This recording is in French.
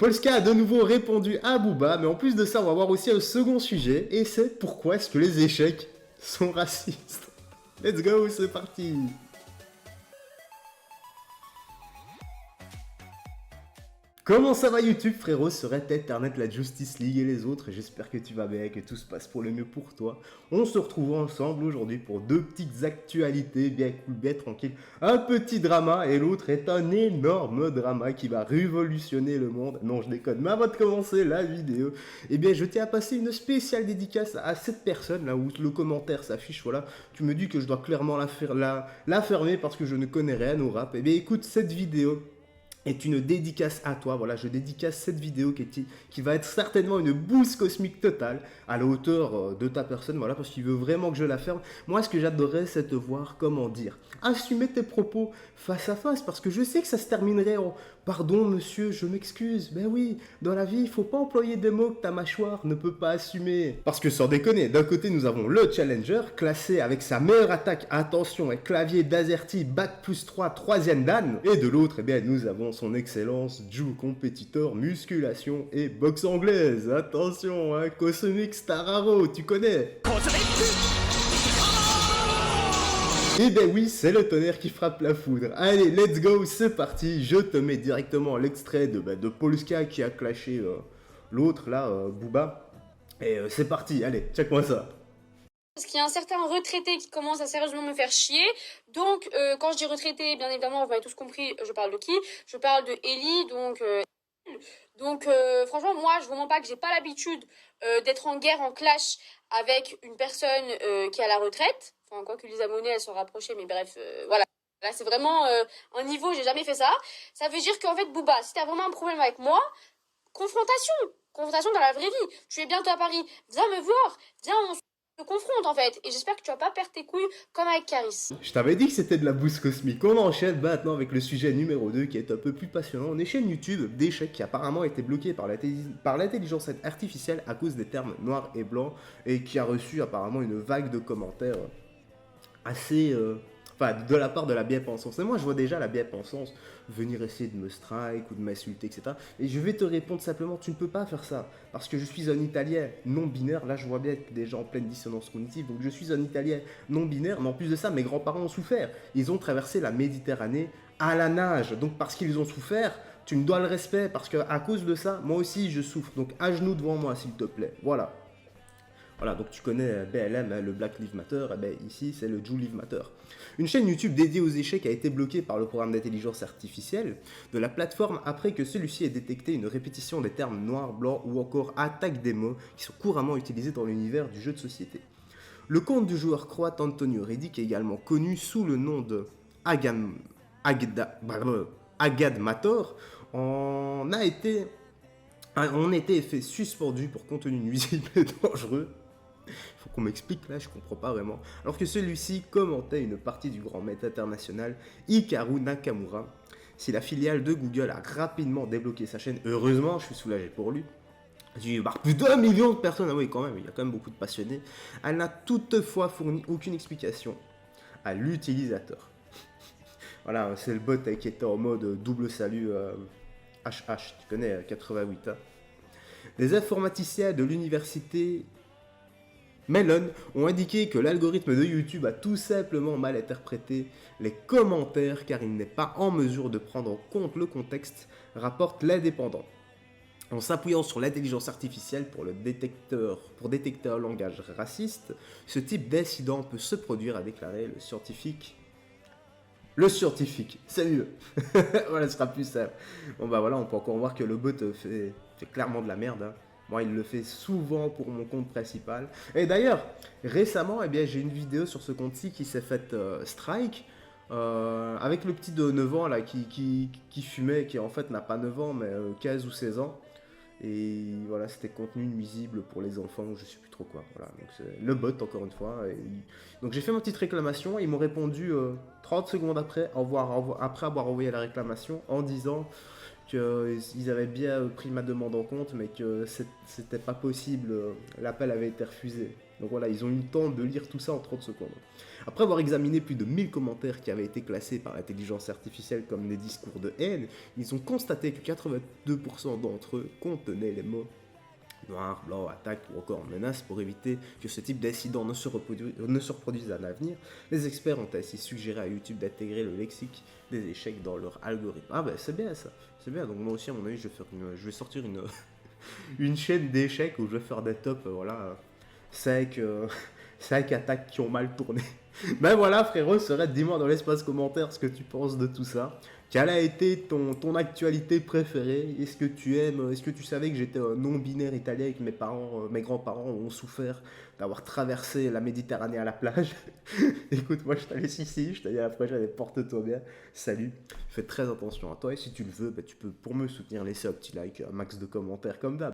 Polska a de nouveau répondu à Booba, mais en plus de ça, on va voir aussi un second sujet, et c'est pourquoi est-ce que les échecs sont racistes. Let's go, c'est parti. Comment ça va YouTube frérot, serait Internet, la Justice League et les autres? J'espère que tu vas bien et que tout se passe pour le mieux pour toi. On se retrouve ensemble aujourd'hui pour deux petites actualités bien cool, bien tranquille. Un petit drama et l'autre est un énorme drama qui va révolutionner le monde. Non, je déconne, mais avant de commencer la vidéo, eh bien je tiens à passer une spéciale dédicace à cette personne là où le commentaire s'affiche. Voilà, tu me dis que je dois clairement la fermer parce que je ne connais rien au rap. Eh bien écoute cette vidéo est une dédicace à toi. Voilà, je dédicace cette vidéo qui va être certainement une bouse cosmique totale à la hauteur de ta personne. Voilà, parce qu'il veut vraiment que je la ferme. Moi, ce que j'adorerais, c'est te voir, comment dire, assumer tes propos face à face. Parce que je sais que ça se terminerait en pardon, monsieur, je m'excuse. Ben oui, dans la vie, il faut pas employer des mots que ta mâchoire ne peut pas assumer. Parce que sans déconner, d'un côté, nous avons le Challenger, classé avec sa meilleure attaque, attention, et clavier d'Azerty, bac plus 3, troisième dan. Et de l'autre, eh bien, nous avons son excellence, Ju compétiteur, musculation et boxe anglaise. Attention, hein, Cosmic Stararo, tu connais. Et ben oui, c'est le tonnerre qui frappe la foudre. Allez, let's go, c'est parti. Je te mets directement l'extrait de Polska qui a clashé l'autre là, Booba. Et c'est parti, allez, check-moi ça. Parce qu'il y a un certain retraité qui commence à sérieusement me faire chier. Donc, quand je dis retraité, bien évidemment, vous avez tous compris, je parle de qui? Je parle de Ellie, donc franchement, moi, je vous mens pas que j'ai pas l'habitude d'être en guerre, en clash avec une personne qui est à la retraite. Enfin, quoi que Lisa Monet, elle s'en rapprochait, mais bref, voilà. Là, c'est vraiment un niveau, j'ai jamais fait ça. Ça veut dire qu'en fait, Booba, si t'as vraiment un problème avec moi, confrontation. Confrontation dans la vraie vie. Tu es bientôt à Paris, viens me voir, viens, on se confronte en fait. Et j'espère que tu vas pas perdre tes couilles comme avec Caris. Je t'avais dit que c'était de la bouse cosmique. On enchaîne maintenant avec le sujet numéro 2 qui est un peu plus passionnant. On est chaîne YouTube d'échecs qui apparemment a été bloquée par l'intelligence artificielle à cause des termes noirs et blancs et qui a reçu apparemment une vague de commentaires assez... Enfin, de la part de la bien-pensance. Et moi, je vois déjà la bien-pensance venir essayer de me strike ou de m'insulter, etc. Et je vais te répondre simplement, tu ne peux pas faire ça. Parce que je suis un Italien non-binaire. Là, je vois bien des gens en pleine dissonance cognitive. Donc, je suis un Italien non-binaire. Mais en plus de ça, mes grands-parents ont souffert. Ils ont traversé la Méditerranée à la nage. Donc, parce qu'ils ont souffert, tu me dois le respect. Parce qu'à cause de ça, moi aussi, je souffre. Donc, à genoux devant moi, s'il te plaît. Voilà. Voilà, donc tu connais BLM, hein, le Black Lives Matter, et ben ici c'est le Jew Lives Matter. Une chaîne YouTube dédiée aux échecs a été bloquée par le programme d'intelligence artificielle de la plateforme après que celui-ci ait détecté une répétition des termes noirs, blancs ou encore attaque des mots qui sont couramment utilisés dans l'univers du jeu de société. Le compte du joueur croate Antonio Redic est également connu sous le nom de Agad Mator. On a été fait suspendu pour contenu nuisible et dangereux. Faut qu'on m'explique là, je comprends pas vraiment. Alors que celui-ci commentait une partie du grand maître international Hikaru Nakamura. Si la filiale de Google a rapidement débloqué sa chaîne, heureusement, je suis soulagé pour lui. J'ai eu plus d'1 million de personnes, ah oui quand même, il y a quand même beaucoup de passionnés. Elle n'a toutefois fourni aucune explication à l'utilisateur. Voilà, c'est le bot qui était en mode double salut HH, tu connais 88. Hein. Les informaticiens de l'université Mellon ont indiqué que l'algorithme de YouTube a tout simplement mal interprété les commentaires car il n'est pas en mesure de prendre en compte le contexte, rapporte l'indépendant. En s'appuyant sur l'intelligence artificielle pour détecter un langage raciste, ce type d'incident peut se produire, a déclaré le scientifique. Le scientifique, c'est mieux. Voilà, ce sera plus simple. Bon bah voilà, on peut encore voir que le bot fait clairement de la merde. Hein. Moi, il le fait souvent pour mon compte principal. Et d'ailleurs, récemment, eh bien, j'ai une vidéo sur ce compte-ci qui s'est fait strike. Avec le petit de 9 ans là, qui fumait, qui en fait n'a pas 9 ans, mais 15 ou 16 ans. Et voilà, c'était contenu nuisible pour les enfants, je sais plus trop quoi. Voilà, donc c'est le bot encore une fois. Donc j'ai fait ma petite réclamation, ils m'ont répondu 30 secondes après avoir envoyé la réclamation en disant qu'ils avaient bien pris ma demande en compte, mais que c'était pas possible, l'appel avait été refusé. Donc voilà, ils ont eu le temps de lire tout ça en 30 secondes. Après avoir examiné plus de 1000 commentaires qui avaient été classés par l'intelligence artificielle comme des discours de haine, ils ont constaté que 82% d'entre eux contenaient les mots noir, blanc, attaque ou encore menace. Pour éviter que ce type d'incident ne se reproduise à l'avenir, les experts ont ainsi suggéré à YouTube d'intégrer le lexique des échecs dans leur algorithme. Ah bah c'est bien ça, c'est bien. Donc moi aussi à mon avis je vais sortir une chaîne d'échecs où je vais faire des tops, voilà, 5 attaques qui ont mal tourné. Ben voilà frérot, dis-moi dans l'espace commentaire ce que tu penses de tout ça. Quelle a été ton actualité préférée? Est-ce que tu aimes, est-ce que tu savais que j'étais un non-binaire italien et que mes grands-parents ont souffert d'avoir traversé la Méditerranée à la plage? Écoute, moi je te laisse ici, je te dis à la prochaine et porte-toi bien. Salut, fais très attention à toi et si tu le veux, ben, tu peux pour me soutenir laisser un petit like, un max de commentaires comme d'hab.